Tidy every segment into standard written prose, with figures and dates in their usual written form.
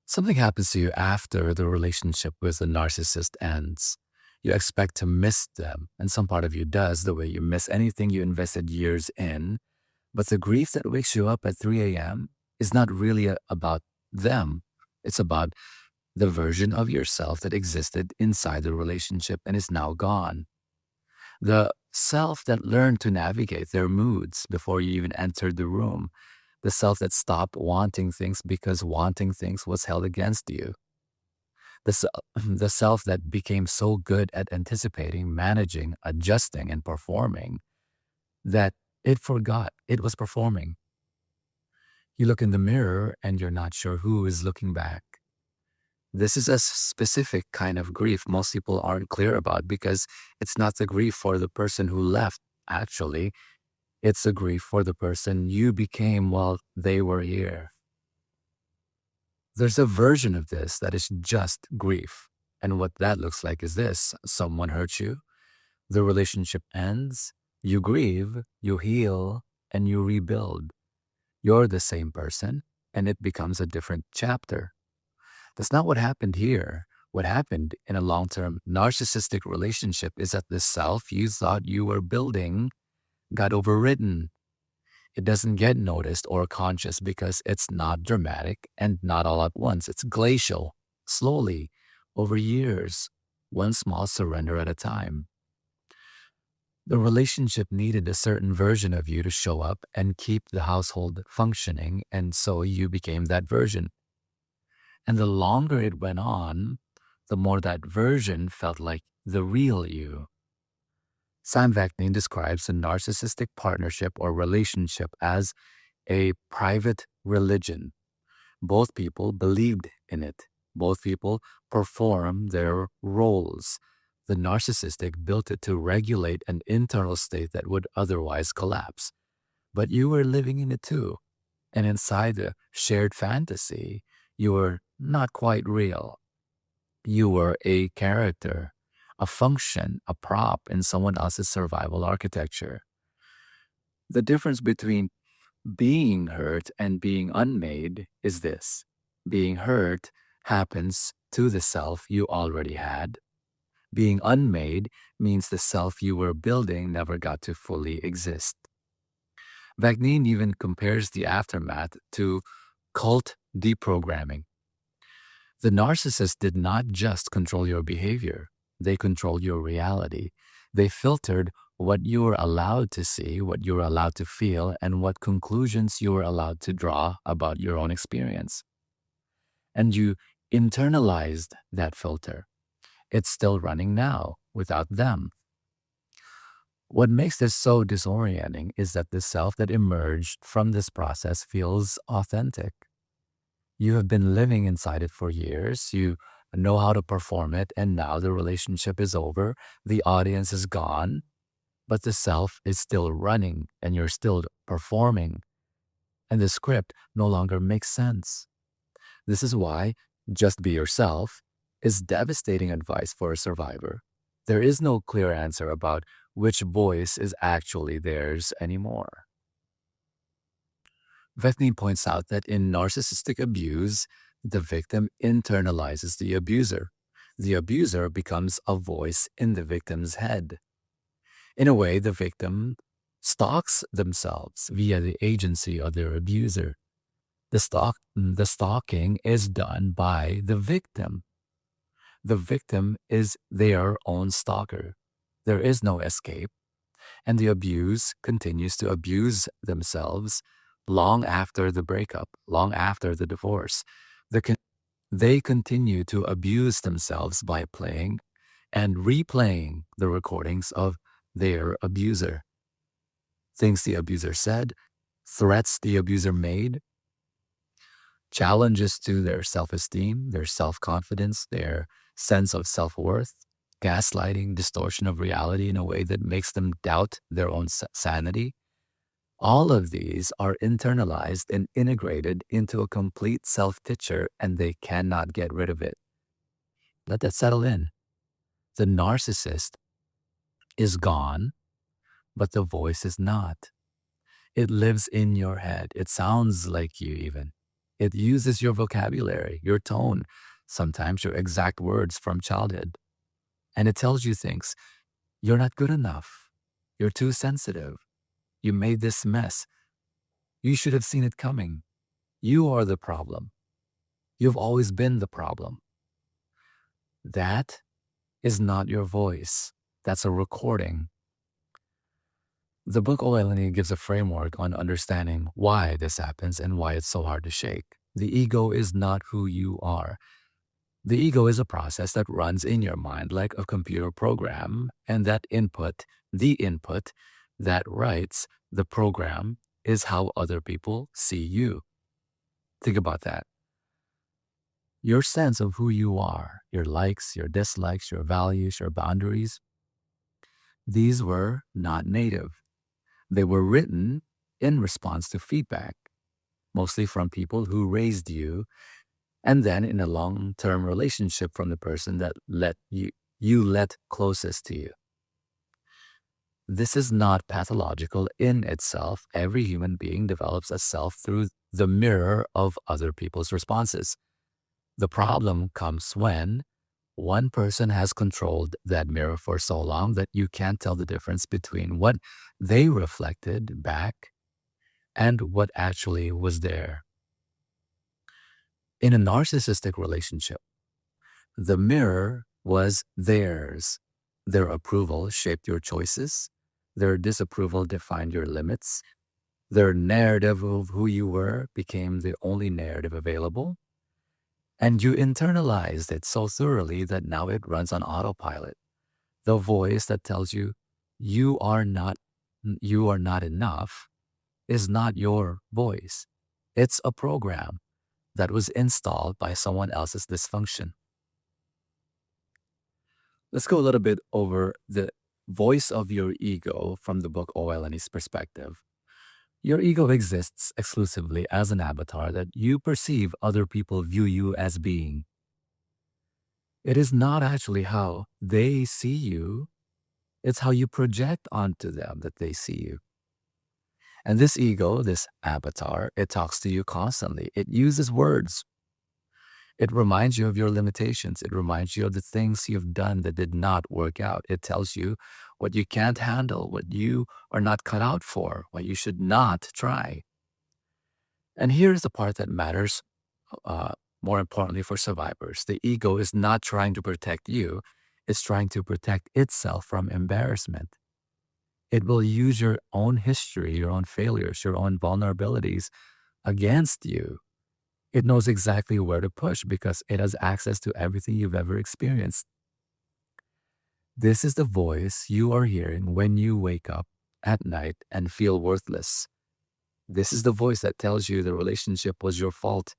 Something happens to you after the relationship with the narcissist ends. You expect to miss them, and some part of you does, the way you miss anything you invested years in. But the grief that wakes you up at 3 a.m. is not really about them. It's about the version of yourself that existed inside the relationship and is now gone. The self that learned to navigate their moods before you even entered the room. The self that stopped wanting things because wanting things was held against you. The self that became so good at anticipating, managing, adjusting, and performing that it forgot it was performing. You look in the mirror and you're not sure who is looking back. This is a specific kind of grief most people aren't clear about because it's not the grief for the person who left, actually. It's a grief for the person you became while they were here. There's a version of this that is just grief. And what that looks like is this: someone hurts you, the relationship ends, you grieve, you heal, and you rebuild. You're the same person, and it becomes a different chapter. That's not what happened here. What happened in a long term narcissistic relationship is that the self you thought you were building got overridden. It doesn't get noticed or conscious because it's not dramatic and not all at once. It's glacial, slowly, over years, one small surrender at a time. The relationship needed a certain version of you to show up and keep the household functioning, and so you became that version. And the longer it went on, the more that version felt like the real you. Sam Vaknin describes a narcissistic partnership or relationship as a private religion. Both people believed in it. Both people perform their roles. The narcissistic built it to regulate an internal state that would otherwise collapse. But you were living in it too. And inside the shared fantasy, you were not quite real. You were a character, a function, a prop in someone else's survival architecture. The difference between being hurt and being unmade is this: being hurt happens to the self you already had. Being unmade means the self you were building never got to fully exist. Vagnin even compares the aftermath to cult deprogramming. The narcissist did not just control your behavior, they controlled your reality. They filtered what you were allowed to see, what you were allowed to feel, and what conclusions you were allowed to draw about your own experience. And you internalized that filter. It's still running now without them. What makes this so disorienting is that the self that emerged from this process feels authentic. You have been living inside it for years. You know how to perform it, and now the relationship is over. The audience is gone, but the self is still running, and you're still performing. And the script no longer makes sense. This is why just be yourself is devastating advice for a survivor. There is no clear answer about which voice is actually theirs anymore. Vetney points out that in narcissistic abuse, the victim internalizes the abuser. The abuser becomes a voice in the victim's head. In a way, the victim stalks themselves via the agency of their abuser. The stalking is done by the victim. The victim is their own stalker. There is no escape, and the abuse continues to abuse themselves long after the breakup, long after the divorce. They continue to abuse themselves by playing and replaying the recordings of their abuser. Things the abuser said, threats the abuser made, challenges to their self-esteem, their self-confidence, their sense of self-worth, gaslighting, distortion of reality in a way that makes them doubt their own sanity. All of these are internalized and integrated into a complete self-picture, and they cannot get rid of it. Let that settle in. The narcissist is gone, but the voice is not. It lives in your head. It sounds like you even. It uses your vocabulary, your tone, sometimes your exact words from childhood. And it tells you things. You're not good enough. You're too sensitive. You made this mess. You should have seen it coming. You are the problem. You've always been the problem. That is not your voice. That's a recording. The book Oelani gives a framework on understanding why this happens and why it's so hard to shake. The ego is not who you are. The ego is a process that runs in your mind like a computer program, and the input that writes the program is how other people see you. Think about that. Your sense of who you are, your likes, your dislikes, your values, your boundaries, these were not native. They were written in response to feedback, mostly from people who raised you, and then in a long-term relationship from the person that you let closest to you. This is not pathological in itself. Every human being develops a self through the mirror of other people's responses. The problem comes when one person has controlled that mirror for so long that you can't tell the difference between what they reflected back and what actually was there. In a narcissistic relationship, the mirror was theirs. Their approval shaped your choices. Their disapproval defined your limits. Their narrative of who you were became the only narrative available. And you internalized it so thoroughly that now it runs on autopilot. The voice that tells you you are not enough is not your voice. It's a program that was installed by someone else's dysfunction. Let's go a little bit over the voice of your ego from the book Oelani's perspective. Your ego exists exclusively as an avatar that you perceive other people view you as being. It is not actually how they see you, it's how you project onto them that they see you. And this ego, this avatar, it talks to you constantly. It uses words. It reminds you of your limitations. It reminds you of the things you've done that did not work out. It tells you what you can't handle, what you are not cut out for, what you should not try. And here's the part that matters uh, more importantly for survivors. The ego is not trying to protect you. It's trying to protect itself from embarrassment. It will use your own history, your own failures, your own vulnerabilities against you. It knows exactly where to push because it has access to everything you've ever experienced. This is the voice you are hearing when you wake up at night and feel worthless. This is the voice that tells you the relationship was your fault.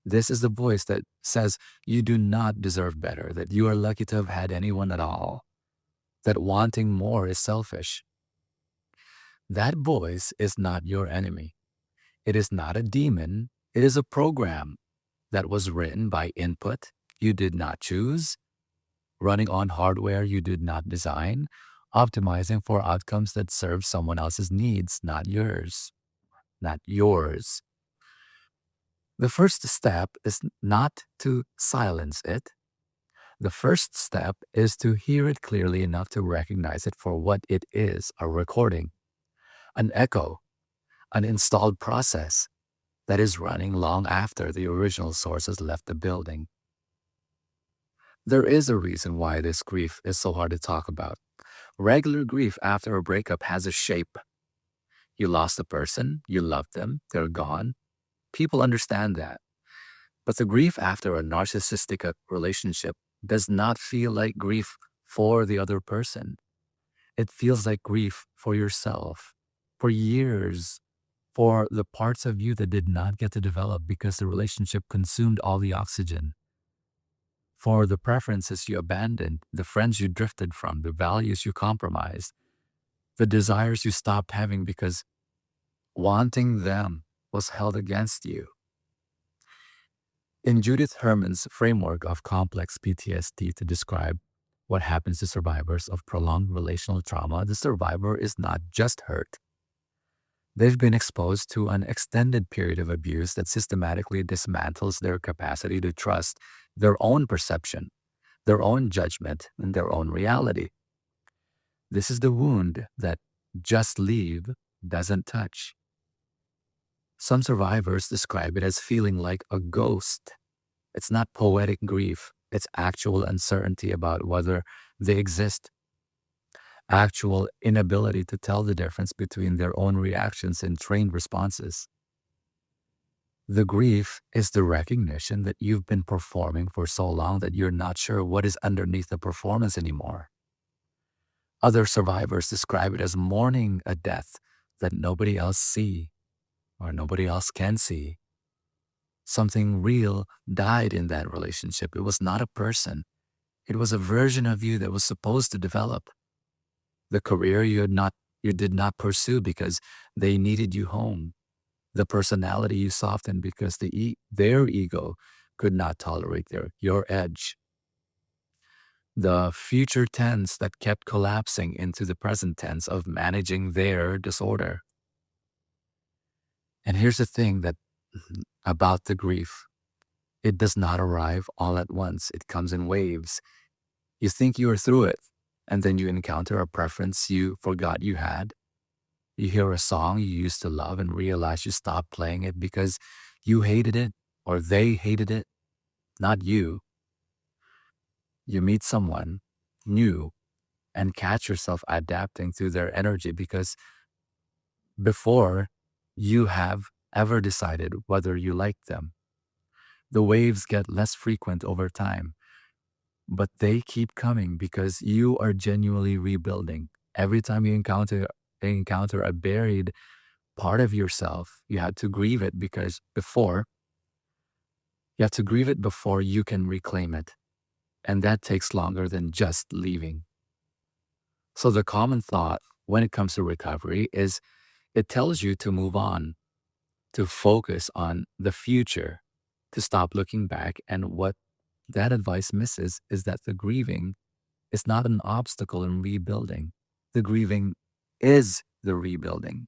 This is the voice that says you do not deserve better, that you are lucky to have had anyone at all, that wanting more is selfish. That voice is not your enemy. It is not a demon. It is a program that was written by input you did not choose, running on hardware you did not design, optimizing for outcomes that serve someone else's needs, not yours. Not yours. The first step is not to silence it. The first step is to hear it clearly enough to recognize it for what it is, a recording, an echo, an installed process that is running long after the original source has left the building. There is a reason why this grief is so hard to talk about. Regular grief after a breakup has a shape. You lost a person, you loved them, they're gone. People understand that. But the grief after a narcissistic relationship does not feel like grief for the other person. It feels like grief for yourself, for years, for the parts of you that did not get to develop because the relationship consumed all the oxygen, for the preferences you abandoned, the friends you drifted from, the values you compromised, the desires you stopped having because wanting them was held against you. In Judith Herman's framework of complex PTSD to describe what happens to survivors of prolonged relational trauma, the survivor is not just hurt. They've been exposed to an extended period of abuse that systematically dismantles their capacity to trust their own perception, their own judgment, and their own reality. This is the wound that just leave doesn't touch. Some survivors describe it as feeling like a ghost. It's not poetic grief, it's actual uncertainty about whether they exist, actual inability to tell the difference between their own reactions and trained responses. The grief is the recognition that you've been performing for so long that you're not sure what is underneath the performance anymore. Other survivors describe it as mourning a death that nobody else see or nobody else can see. Something real died in that relationship. It was not a person. It was a version of you that was supposed to develop. The career you did not pursue because they needed you home. The personality you softened because their ego could not tolerate your edge. The future tense that kept collapsing into the present tense of managing their disorder. And here's the thing that about the grief. It does not arrive all at once. It comes in waves. You think you are through it, and then you encounter a preference you forgot you had. You hear a song you used to love and realize you stopped playing it because you hated it or they hated it, not you. You meet someone new and catch yourself adapting to their energy because before you have ever decided whether you like them. The waves get less frequent over time, but they keep coming because you are genuinely rebuilding. Every time you encounter a buried part of yourself, you have to grieve it because you have to grieve it before you can reclaim it. And that takes longer than just leaving. So the common thought when it comes to recovery is it tells you to move on, to focus on the future, to stop looking back. And what that advice misses is that the grieving is not an obstacle in rebuilding. The grieving is the rebuilding.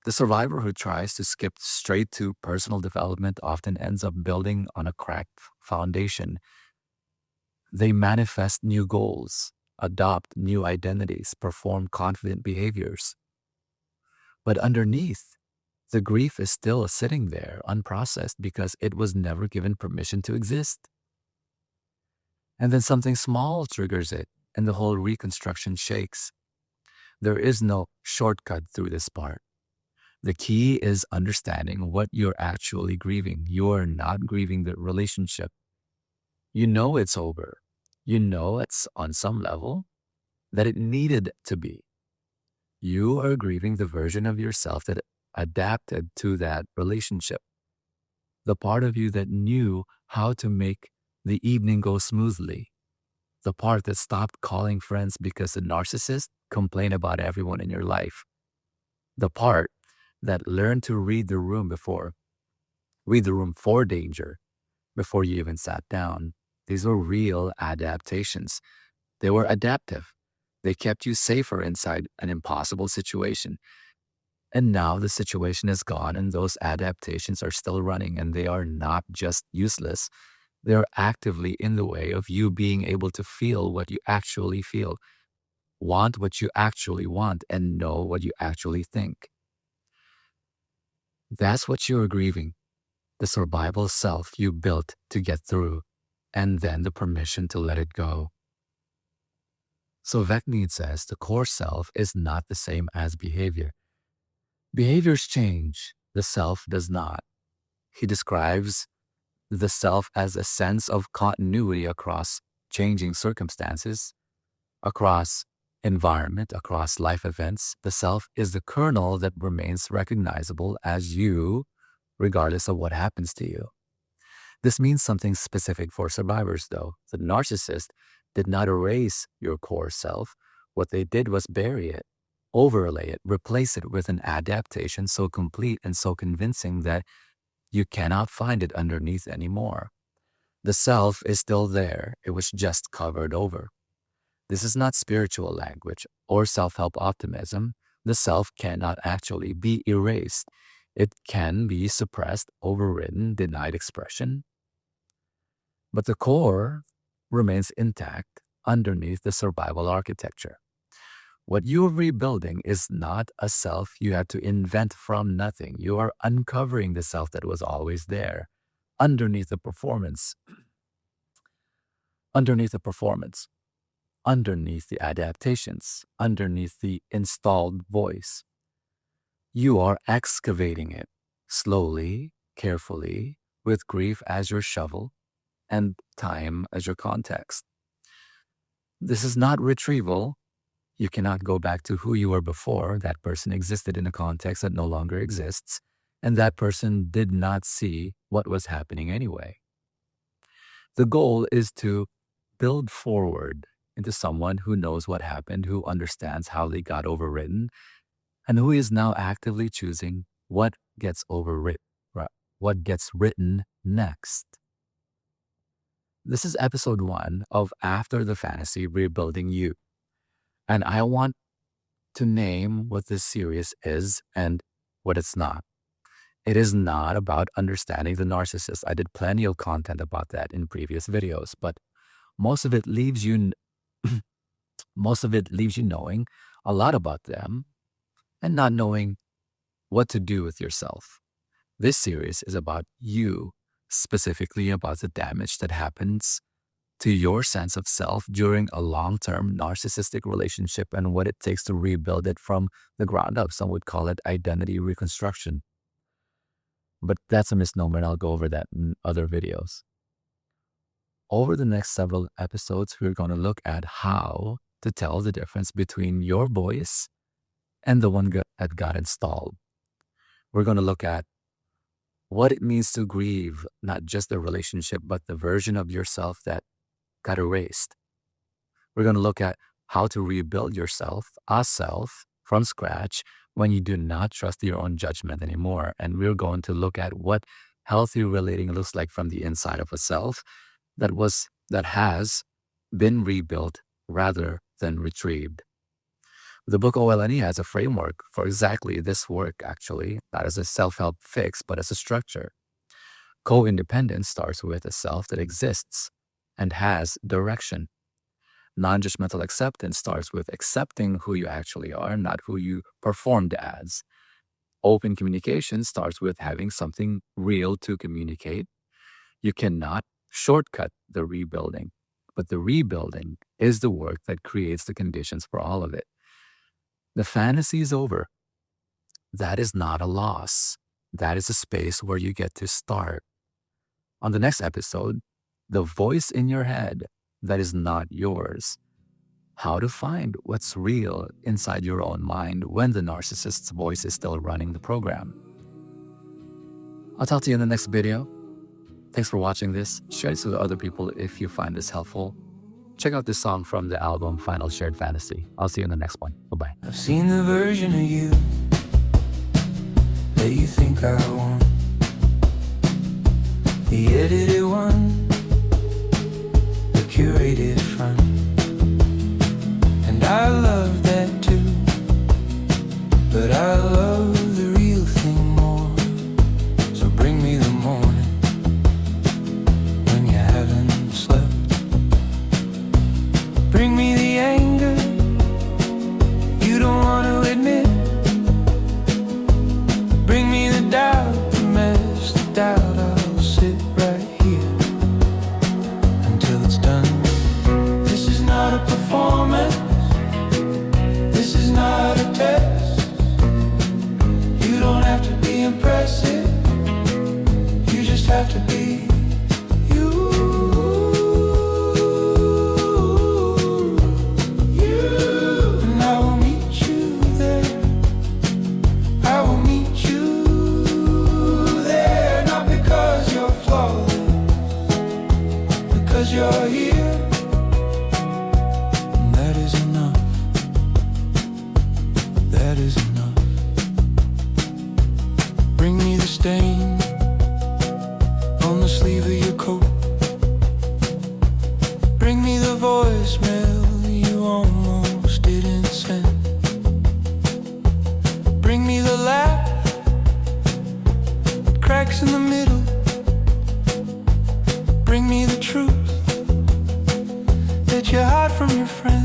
The survivor who tries to skip straight to personal development often ends up building on a cracked foundation. They manifest new goals, adopt new identities, perform confident behaviors. But underneath, the grief is still sitting there unprocessed because it was never given permission to exist. And then something small triggers it, and the whole reconstruction shakes. There is no shortcut through this part. The key is understanding what you're actually grieving. You're not grieving the relationship. You know it's over. You know it's on some level that it needed to be. You are grieving the version of yourself that adapted to that relationship. The part of you that knew how to make the evening go smoothly. The part that stopped calling friends because the narcissist complained about everyone in your life. The part that learned to read the room for danger before you even sat down. These were real adaptations. They were adaptive. They kept you safer inside an impossible situation. And now the situation is gone and those adaptations are still running, and they are not just useless. They're actively in the way of you being able to feel what you actually feel, want what you actually want, and know what you actually think. That's what you're grieving. The survival self you built to get through, and then the permission to let it go. So Vecnid says the core self is not the same as behavior. Behaviors change, the self does not. He describes the self as a sense of continuity across changing circumstances, across environment, across life events. The self is the kernel that remains recognizable as you, regardless of what happens to you. This means something specific for survivors, though. The narcissist did not erase your core self. What they did was bury it, overlay it, replace it with an adaptation so complete and so convincing that you cannot find it underneath anymore. The self is still there. It was just covered over. This is not spiritual language or self-help optimism. The self cannot actually be erased. It can be suppressed, overridden, denied expression, but the core remains intact underneath the survival architecture. What you're rebuilding is not a self you had to invent from nothing. You are uncovering the self that was always there underneath the performance, underneath the performance, underneath the adaptations, underneath the installed voice. You are excavating it slowly, carefully, with grief as your shovel and time as your context. This is not retrieval. You cannot go back to who you were before. That person existed in a context that no longer exists, and that person did not see what was happening anyway. The goal is to build forward into someone who knows what happened, who understands how they got overwritten, and who is now actively choosing what gets overwritten, what gets written next. This is episode 1 of After the Fantasy, Rebuilding You. And I want to name what this series is and what it's not. It is not about understanding the narcissist. I did plenty of content about that in previous videos, but most of it leaves you knowing a lot about them and not knowing what to do with yourself. This series is about you, specifically about the damage that happens to your sense of self during a long-term narcissistic relationship and what it takes to rebuild it from the ground up. Some would call it identity reconstruction. But that's a misnomer, and I'll go over that in other videos. Over the next several episodes, we're going to look at how to tell the difference between your voice and the one that got installed. We're going to look at what it means to grieve, not just the relationship, but the version of yourself that got erased. We're going to look at how to rebuild yourself, a self, from scratch when you do not trust your own judgment anymore. And we're going to look at what healthy relating looks like from the inside of a self that has been rebuilt rather than retrieved. The book OLNE has a framework for exactly this work, actually, not as a self-help fix, but as a structure. Co-independence starts with a self that exists and has direction. Non-judgmental acceptance starts with accepting who you actually are, not who you performed as. Open communication starts with having something real to communicate. You cannot shortcut the rebuilding, but the rebuilding is the work that creates the conditions for all of it. The fantasy is over. That is not a loss. That is a space where you get to start. On the next episode, the voice in your head that is not yours. How to find what's real inside your own mind when the narcissist's voice is still running the program. I'll talk to you in the next video. Thanks for watching this. Share this with other people if you find this helpful. Check out this song from the album Final Shared Fantasy. I'll see you in the next one. Bye-bye. I've seen the version of you that you think I want, the edited one, the curated front, and I love that too, but I love the real thing more. So bring me the morning when you haven't slept. Bring me the anger you don't want to admit. Bring me the doubt, the mess, the doubt. I'll sit right here until it's done. This is not a performance. This is not a test. You don't have to be impressive. You just have to be you. You're here, and that is enough. That is enough. Bring me the stain on the sleeve of your coat. Bring me the voicemail you almost didn't send. Bring me the truth that you hide from your friends.